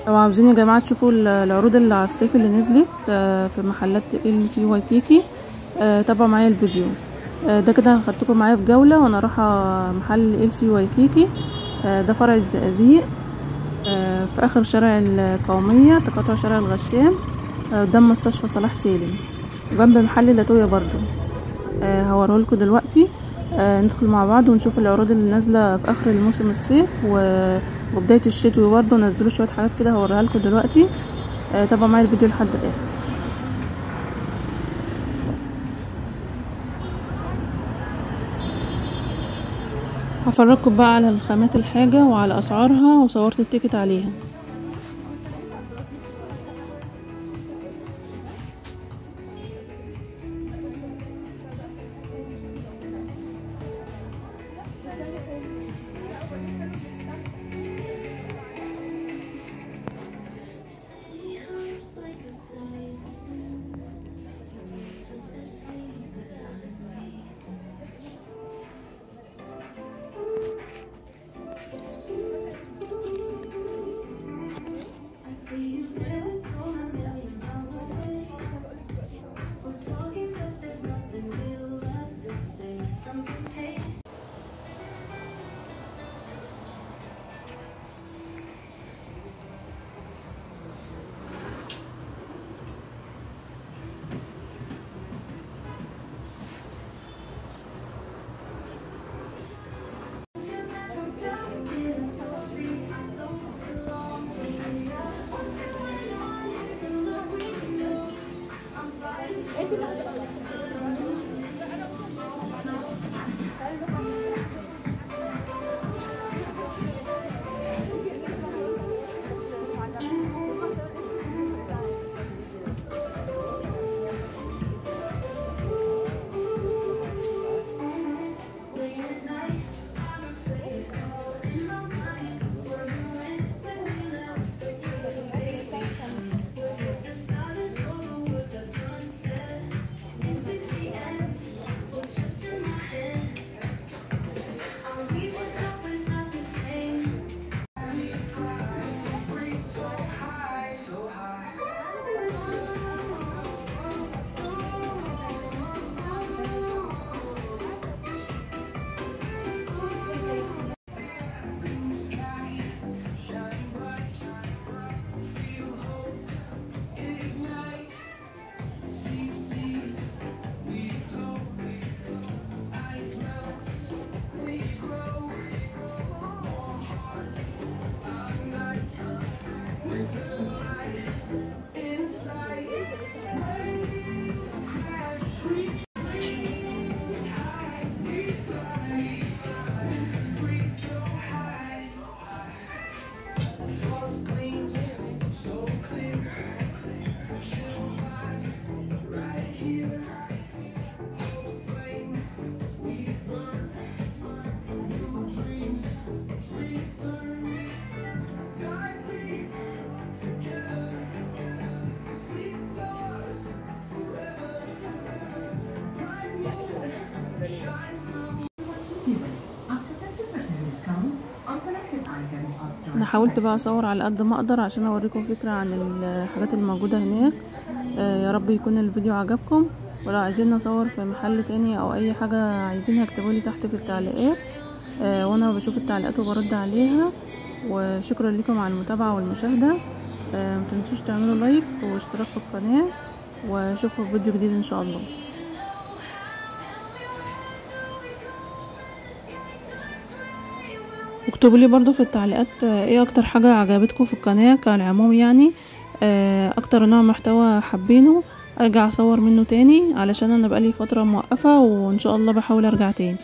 لو عاوزين يا جماعه تشوفوا العروض اللي على الصيف اللي نزلت في محلات LC وايكيكي، تابعوا معايا الفيديو ده. كده هاخدكم معايا في جوله وانا رايحه محل LC وايكيكي. ده فرع الزقازيق في اخر شارع القوميه، تقاطع شارع الغشام، قدام مستشفى صلاح سالم، وجنب محل لاتويا برضو. هوريهولكوا دلوقتي. ندخل مع بعض ونشوف العروض اللي نازله في اخر الموسم الصيف وبدايه الشتوي برضو. نزلوا شويه حاجات كده هوريها لكم دلوقتي. تابعوا معايا الفيديو لحد الاخر. هفرجكم بقى على الخامات الحاجه وعلى اسعارها، وصورت التيكت عليها. انا حاولت بقى اصور على قد ما اقدر عشان اوريكم فكرة عن الحاجات الموجودة هناك. يا رب يكون الفيديو عجبكم، ولو عايزين نصور في محل تاني او اي حاجة عايزينها اكتبولي تحت في التعليقات، وانا بشوف التعليقات وبرد عليها. وشكرا لكم على المتابعة والمشاهدة. متنسوش تعملوا لايك واشتراك في القناة، واشوفكم في فيديو جديد ان شاء الله. اكتبوا لي برضو في التعليقات ايه اكتر حاجة عجبتكم في القناة كالعموم، يعني اكتر نوع محتوى حابينه ارجع اصور منه تاني، علشان انا بقالي فترة موقفة وان شاء الله بحاول ارجع تاني.